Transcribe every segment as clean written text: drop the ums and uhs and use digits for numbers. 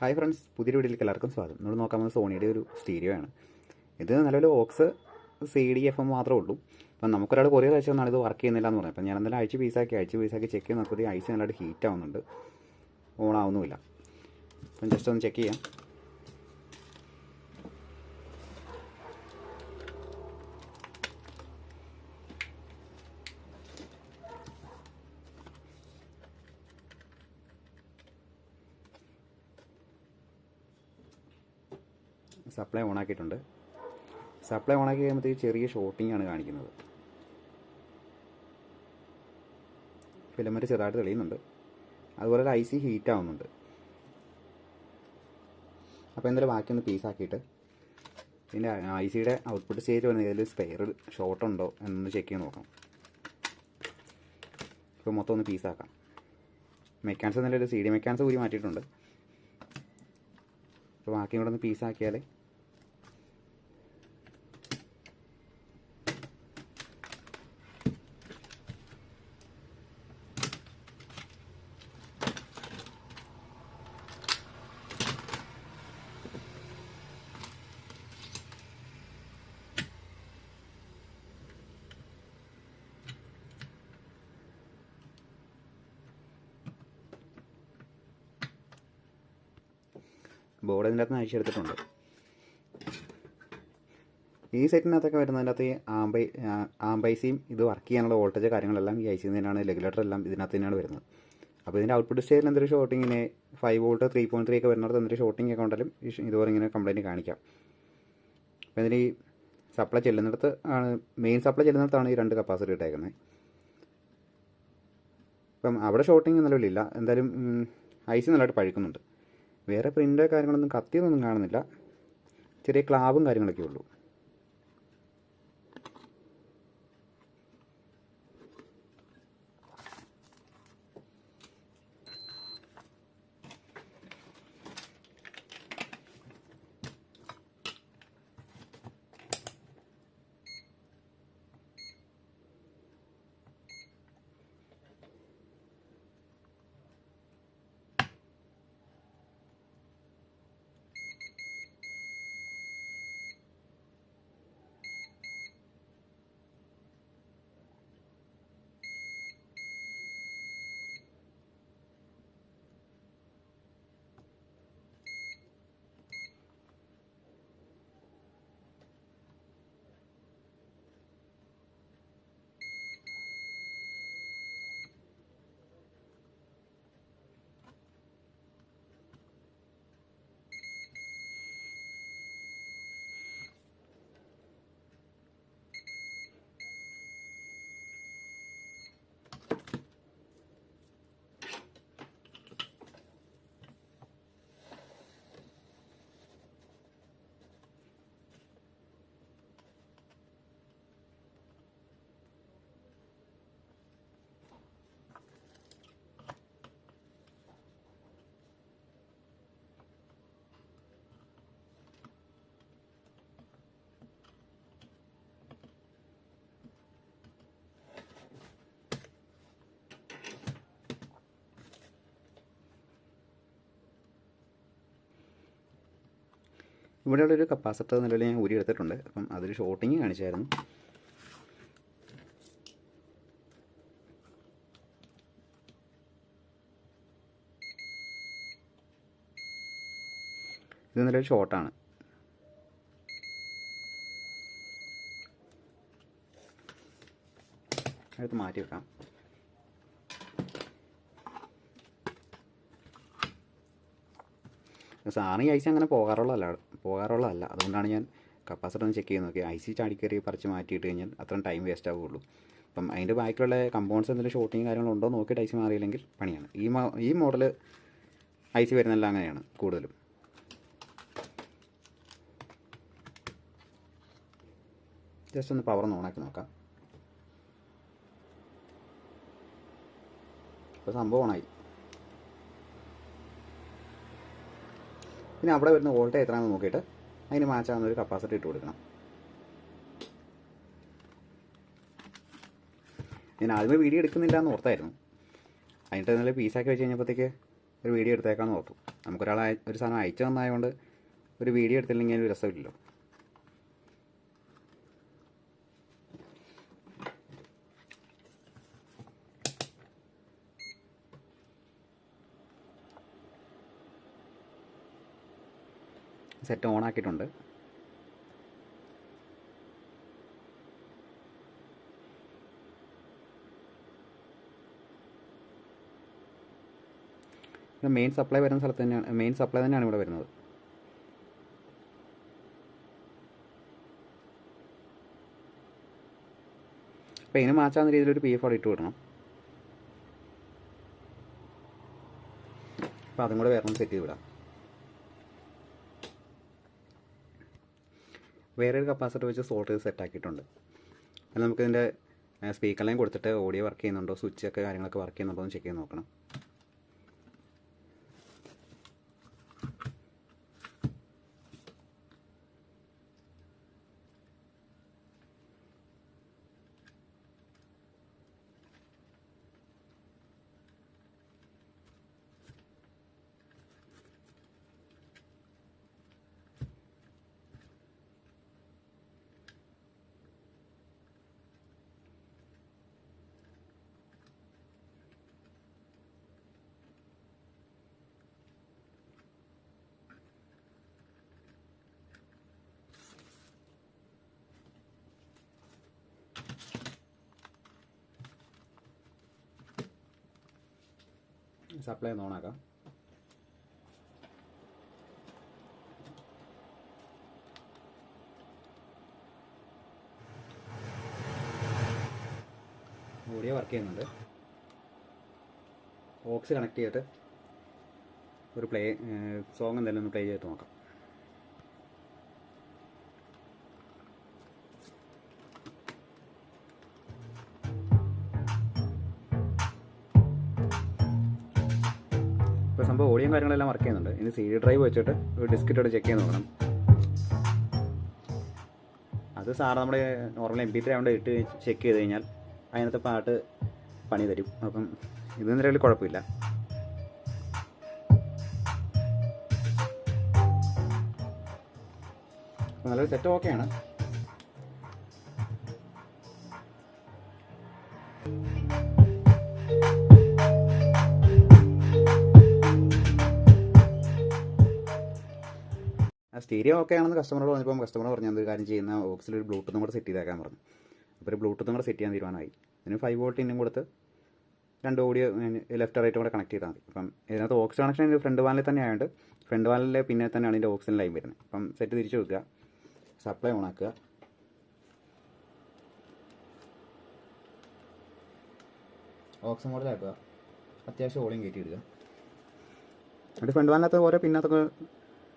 Hi friends, പുതിയൊരു വീഡിയോയിലേക്ക് എല്ലാവർക്കും സ്വാഗതം. നമ്മൾ നോക്കാൻ പോകുന്നത് സോണിയുടെ ഒരു സ്റ്റീരിയോ ആണ്. ഇത് നല്ലൊരു ഓക്സ് CDFM മാത്രമേ ഉള്ളൂ. അപ്പം നമുക്കൊരാൾ കൊറിയർ അയച്ചു തന്നാണ് ഇത് വർക്ക് ചെയ്യുന്നില്ല എന്ന് പറഞ്ഞത്. അപ്പം ഞാൻ എന്തായാലും അഴിച്ച് പീസാക്കി ചെക്ക് ചെയ്ത് നോക്കുമ്പോൾ ഐസ് നല്ലതായിട്ട് ഹീറ്റ് ആവുന്നുണ്ട്, ഓൺ ആവുന്നുമില്ല. അപ്പം ജസ്റ്റ് ഒന്ന് ചെക്ക് ചെയ്യാം. സപ്ലൈ ഓണാക്കിയിട്ടുണ്ട്. സപ്ലൈ ഓണാക്കി കഴിയുമ്പോഴത്തേക്ക് ചെറിയ ഷോട്ടിംഗ് ആണ് കാണിക്കുന്നത്. ഫിലമെൻറ്റ് ചെറുതായിട്ട് തെളിയുന്നുണ്ട്, അതുപോലെ ഐസി ഹീറ്റ് ആവുന്നുണ്ട്. അപ്പോൾ എന്തായാലും ബാക്കിയൊന്ന് പീസാക്കിയിട്ട് ഇതിൻ്റെ ഐസിയുടെ ഔട്ട്പുട്ട് സ്റ്റേജ് വരുന്ന ഏതെങ്കിലും സ്പെയറിൽ ഷോർട്ട് ഉണ്ടോ എന്നൊന്ന് ചെക്ക് ചെയ്ത് നോക്കാം. ഇപ്പോൾ മൊത്തം ഒന്ന് പീസാക്കാം. മെക്കാനിക്സ് എന്നൊരു CD മെക്കാനിക്സ് കൂടി മാറ്റിയിട്ടുണ്ട്. അപ്പോൾ ബാക്കിയും കൂടെ ഒന്ന് പീസാക്കിയാൽ ബോർഡ് ഇതിൻ്റെ അകത്ത് അഴിച്ചെടുത്തിട്ടുണ്ട്. ഈ സെറ്റിനകത്തൊക്കെ വരുന്നതിനകത്ത് ആംബൈസിയും ഇത് വർക്ക് ചെയ്യാനുള്ള വോൾട്ടേജ് കാര്യങ്ങളെല്ലാം ഈ ഐസിയിൽ തന്നെയാണ്, റെഗുലേറ്റർ എല്ലാം ഇതിനകത്ത് തന്നെയാണ് വരുന്നത്. അപ്പോൾ ഇതിൻ്റെ ഔട്ട്പുട്ട് സ്റ്റേജിൽ എന്തൊരു ഷോട്ടിങ്ങിന് 5 വോൾട്ട് 3.3 ഒക്കെ വരുന്നിടത്ത് എന്തൊരു ഷോട്ടിംഗ് ഒക്കെ ഉണ്ടെങ്കിലും ഇതുപോലെ ഇങ്ങനെ കംപ്ലയിൻറ്റ് കാണിക്കാം. അപ്പോൾ ഇതിന് ഈ സപ്ലൈ ചെല്ലുന്നിടത്ത് ആണ്, മെയിൻ സപ്ലൈ ചെല്ലുന്നിടത്താണ് ഈ 2 കപ്പാസിറ്റർ ഇട്ടേക്കുന്നത്. അപ്പം അവിടെ ഷോട്ടിങ് നിലവിലില്ല. എന്തായാലും ഐസി നല്ലതായിട്ട് പഴുക്കുന്നുണ്ട്. വേറെ പ്രിൻ്റ് കാര്യങ്ങളൊന്നും കത്തിയൊന്നും കാണുന്നില്ല, ചെറിയ ക്ലാബും കാര്യങ്ങളൊക്കെ ഉള്ളൂ. ഇവിടെയുള്ളൊരു കപ്പാസിറ്റർ നിലവിൽ ഞാൻ ഊരി എടുത്തിട്ടുണ്ട്. അപ്പം അതൊരു ഷോട്ടിങ് കാണിച്ചായിരുന്നു. ഇത് നിലവിൽ ഷോർട്ടാണ്. അടുത്ത് മാറ്റി വെക്കാം. സാറിന് ഈ ഐസി അങ്ങനെ പോകാറുള്ളതല്ല. അതുകൊണ്ടാണ് ഞാൻ കപ്പാസിറ്റർ ഒന്ന് ചെക്ക് ചെയ്ത് നോക്കി. ഐസി ചാടിക്കയറി പറിച്ച് മാറ്റിയിട്ട് കഴിഞ്ഞാൽ അത്രയും ടൈം വേസ്റ്റ് ആവുകയുള്ളൂ. അപ്പം അതിൻ്റെ ബാക്കിയുള്ള കമ്പൗണ്ട്സ് എന്തെങ്കിലും ഷോട്ടിങ് കാര്യങ്ങളുണ്ടോ നോക്കിയിട്ട് ഐസി മാറിയില്ലെങ്കിൽ പണിയാണ്. ഈ മോഡൽ ഐസി വരുന്നതെല്ലാം അങ്ങനെയാണ് കൂടുതലും. ജസ്റ്റ് ഒന്ന് പവർ ഒന്ന് ഓണാക്കി നോക്കാം. ഇപ്പോൾ സംഭവം ഓണായി. പിന്നെ അവിടെ വരുന്ന വോൾട്ടേജ് എത്രയാണെന്ന് നോക്കിയിട്ട് അതിന് മാച്ചാകുന്ന ഒരു കപ്പാസിറ്റർ ഇട്ട് കൊടുക്കണം. ഞാൻ ആദ്യമേ വീഡിയോ എടുക്കുന്നില്ല എന്ന് ഓർത്തായിരുന്നു. അതിൻ്റെ നല്ല പീസാക്കി വെച്ച് കഴിഞ്ഞപ്പോഴത്തേക്ക് ഒരു വീഡിയോ എടുത്തേക്കാന്ന് ഓർത്തു. നമുക്കൊരാൾ ഒരു സാധനം അയച്ചു തന്നായതുകൊണ്ട് ഒരു വീഡിയോ എടുത്തില്ലെങ്കിൽ ഒരു രസമില്ലല്ലോ. സെറ്റ് ഓൺ ആക്കിയിട്ടുണ്ട്. മെയിൻ സപ്ലൈ വരുന്ന സ്ഥലത്ത് തന്നെയാണ്, മെയിൻ സപ്ലൈ തന്നെയാണ് ഇവിടെ വരുന്നത്. അപ്പോൾ ഇതിന് മാച്ചാവുന്ന രീതിയിലൊരു PF അവിടെ ഇട്ട് വിടണം. അപ്പോൾ അതും കൂടെ വേറെ സെറ്റ് ചെയ്ത് വിടാം. വേറെ ഒരു കപ്പാസിറ്റർ വെച്ച് സോൾട്ട് ചെയ്ത് സെറ്റാക്കിയിട്ടുണ്ട്. അത് നമുക്കിതിൻ്റെ സ്പീക്കറിലേയും കൊടുത്തിട്ട് ഓഡിയോ വർക്ക് ചെയ്യുന്നുണ്ടോ, സ്വിച്ചൊക്കെ കാര്യങ്ങളൊക്കെ വർക്ക് ചെയ്യുന്നുണ്ടോ എന്ന് ചെക്ക് ചെയ്ത് നോക്കണം. സപ്ലൈ ഒന്ന് ഓണാക്കാം. ഓഡിയോ വർക്ക് ചെയ്യുന്നുണ്ട്. ഓക്സ് കണക്ട് ചെയ്തിട്ട് ഒരു സോങ് എന്തെങ്കിലും ഒന്ന് പ്ലേ ചെയ്തിട്ട് നോക്കാം. ഇപ്പോൾ സംഭവം ഓഡിയോയും കാര്യങ്ങളെല്ലാം വർക്ക് ചെയ്യുന്നുണ്ട്. ഇനി CD ഡ്രൈവ് വെച്ചിട്ട് ഒരു ഡിസ്കിറ്റോട് ചെക്ക് ചെയ്ത് നോക്കണം. അത് സാറ് നമ്മുടെ നോർമൽ MP3 ആയതുകൊണ്ട് ഇട്ട് ചെക്ക് ചെയ്ത് കഴിഞ്ഞാൽ അതിനകത്തെ പാട്ട് പണി തരും. അപ്പം ഇത് നിലവിൽ കുഴപ്പമില്ല. നല്ലൊരു സെറ്റ് ഓക്കെയാണ്. സ്റ്റീരിയോ ഓക്കെ ആണെന്ന് കസ്റ്റമറോട് പറഞ്ഞപ്പോൾ കസ്റ്റമർ പറഞ്ഞത് ഒരു കാര്യം ചെയ്യുന്ന ഓക്സിൽ ഒരു ബ്ലൂടൂത്തും കൂടെ സെറ്റ് ചെയ്തേക്കാൻ പറഞ്ഞു. അപ്പോൾ ഒരു ബ്ലൂടൂത്തും കൂടെ സെറ്റ് ചെയ്യാൻ തീരുമാനമായി. ഇതിന് 5 വോൾട്ട് ഇന്നും കൊടുത്ത് 2 ഓഡിയോ ലെഫ്റ്റ് റൈറ്റും കൂടെ കണക്ട് ചെയ്താൽ മതി. അപ്പം ഇതിനകത്ത് ഓക്സ് കണക്ഷൻ ഫ്രണ്ട് വാനിൽ തന്നെ ആയതുകൊണ്ട് ഫ്രണ്ട് വാനിലെ പിന്നെ തന്നെയാണ് ഇതിൻ്റെ ഓക്സിജൻ ലൈൻ വരുന്നത്. അപ്പം സെറ്റ് തിരിച്ച് വെക്കുക, സപ്ലൈ ഓൺ ആക്കുക. ഓക്സ് മോഡലാക്കുക, അത്യാവശ്യം ഓളിയും കയറ്റി ഇടുക. എന്നിട്ട് ഫ്രണ്ട് വാനിനകത്ത് ഓരോ പിന്നകത്തൊക്കെ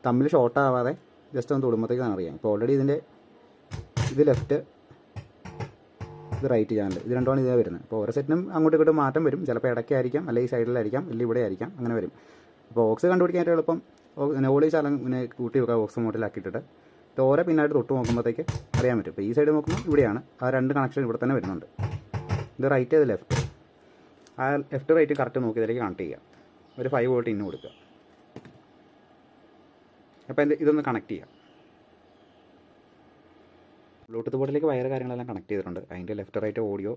തമ്മിൽ ഷോർട്ട് ആവാതെ ജസ്റ്റ് ഒന്ന് തൊടുമ്പോഴത്തേക്കാണ് അറിയാം. ഇപ്പോൾ ഓൾറെഡി ഇതിൻ്റെ ഇത് ലെഫ്റ്റ്, ഇത് റൈറ്റ് ചാനൽ, ഇത് രണ്ടുമാണ് ഇതേ വരുന്നത്. അപ്പോൾ ഓരോ സെറ്റിനും അങ്ങോട്ടും ഇങ്ങോട്ടും മാറ്റം വരും. ചിലപ്പോൾ ഇടയ്ക്കായിരിക്കാം, അല്ലെങ്കിൽ സൈഡിലായിരിക്കാം, അല്ലെങ്കിൽ ഇവിടെ ആയിരിക്കാം, അങ്ങനെ വരും. അപ്പോൾ ഓക്സ് കണ്ടുപിടിക്കാൻ എളുപ്പം നോളി ശാലം പിന്നെ കൂട്ടി വെക്കുക. ഓക്സ് മോഡലാക്കിയിട്ടിട്ട് ഇത് ഓരോ പിന്നായിട്ട് തൊട്ട് നോക്കുമ്പോഴത്തേക്ക് അറിയാൻ പറ്റും. ഇപ്പോൾ ഈ സൈഡ് നോക്കുമ്പോൾ ഇവിടെയാണ്, ആ 2 കണക്ഷൻ ഇവിടെ തന്നെ വരുന്നുണ്ട്. ഇത് റൈറ്റ്, ഇത് ലെഫ്റ്റ്. ആ ലെഫ്റ്റ് റൈറ്റ് കറക്റ്റ് നോക്കി ഇതിലേക്ക് കണക്ട് ചെയ്യുക. ഒരു 5 വോൾട്ട് ഇന്ന് കൊടുക്കുക. അപ്പോൾ ഇതൊന്ന് കണക്ട് ചെയ്യാം. ബ്ലൂടൂത്ത് ബോർഡിലേക്ക് വയർ കാര്യങ്ങളെല്ലാം കണക്ട് ചെയ്തിട്ടുണ്ട്. അതിൻ്റെ ലെഫ്റ്റ് റൈറ്റ് ഓഡിയോ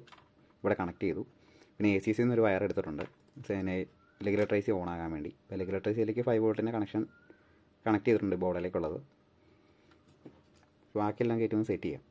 ഇവിടെ കണക്ട് ചെയ്തു. പിന്നെ ACC ഒരു വയർ എടുത്തിട്ടുണ്ട്, പിന്നെ റെഗുലേറ്റർ ഓൺ ആകാൻ വേണ്ടി. അപ്പോൾ റെഗുലേറ്റർ ICയിലേക്ക് 5 വോൾട്ടിൻ്റെ കണക്ഷൻ കണക്ട് ചെയ്തിട്ടുണ്ട് ബോർഡിലേക്കുള്ളത്. ബാക്കിയെല്ലാം കയറ്റി ഒന്ന് സെറ്റ് ചെയ്യാം.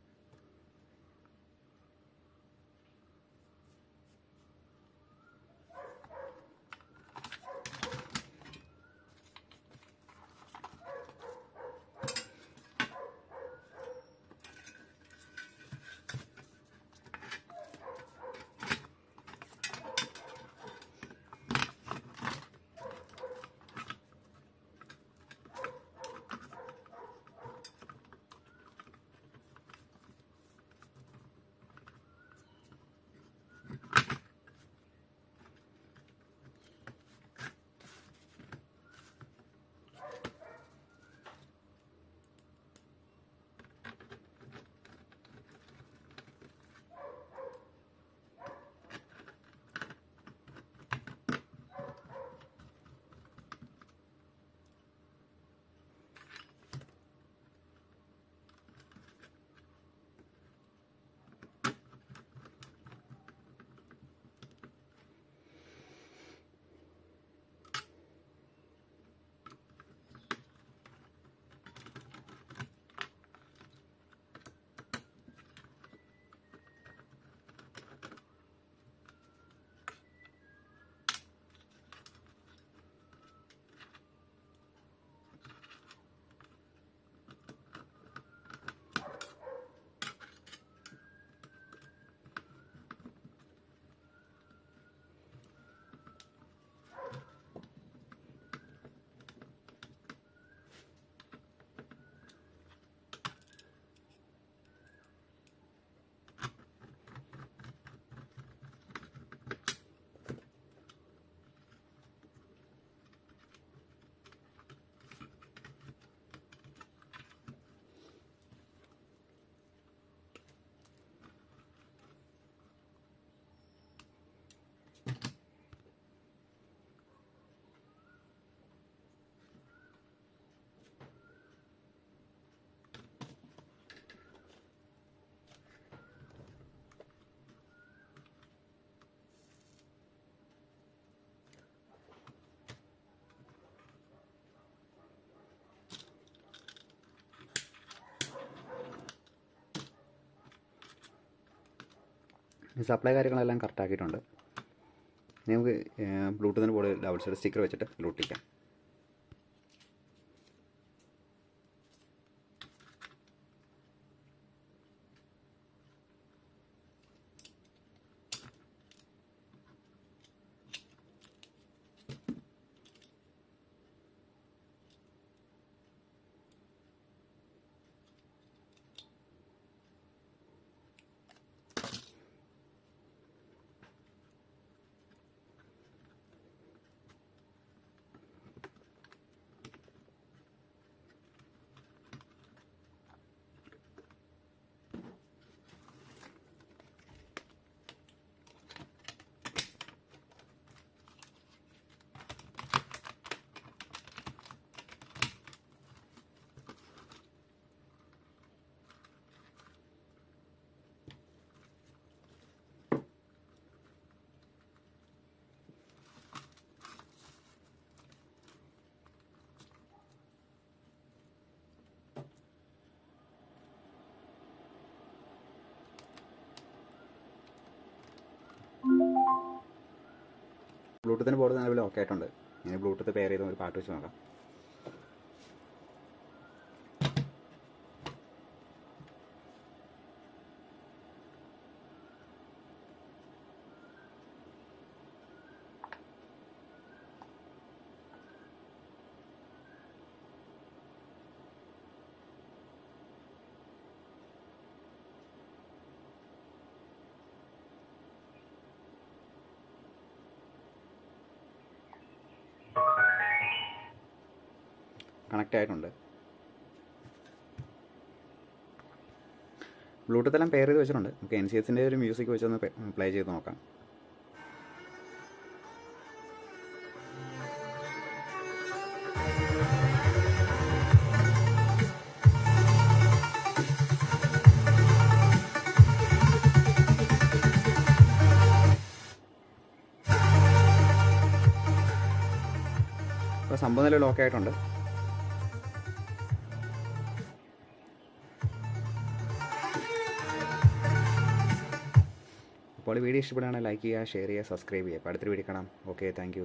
സപ്ലൈ കാര്യങ്ങളെല്ലാം കറക്റ്റ് ആക്കിയിട്ടുണ്ട്. ഇനി നമുക്ക് ബ്ലൂടൂത്തിൻ്റെ ബോർഡ് ഡബിൾ സൈഡ് സ്റ്റിക്കർ വെച്ചിട്ട് ഒട്ടിക്കാം. ബ്ലൂടൂത്തിൻ്റെ ബോർഡ് നിലവിൽ ഓക്കെ ആയിട്ടുണ്ട്. ഇനി ബ്ലൂടൂത്ത് പെയർ ചെയ്ത് ഒരു പാട്ട് വെച്ച് നോക്കാം. കണക്റ്റ് ആയിട്ടുണ്ട്. ബ്ലൂടൂത്ത് എല്ലാം പെയർ ചെയ്ത് വെച്ചിട്ടുണ്ട്. നമുക്ക് NCSൻ്റെ ഒരു മ്യൂസിക് വെച്ചൊന്ന് പ്ലേ ചെയ്ത് നോക്കാം. അപ്പോൾ സംഭവം നിലവിൽ ഓക്കെ ആയിട്ടുണ്ട്. അപ്പോൾ വീഡിയോ ഇഷ്ടപ്പെടുകയാണെങ്കിൽ ലൈക്ക് ചെയ്യുക, ഷെയർ ചെയ്യുക, സബ്സ്ക്രൈബ് ചെയ്യുക. അപ്പോൾ അടുത്തൊരു വീഡിയോ കാണാം. Okay, thank you.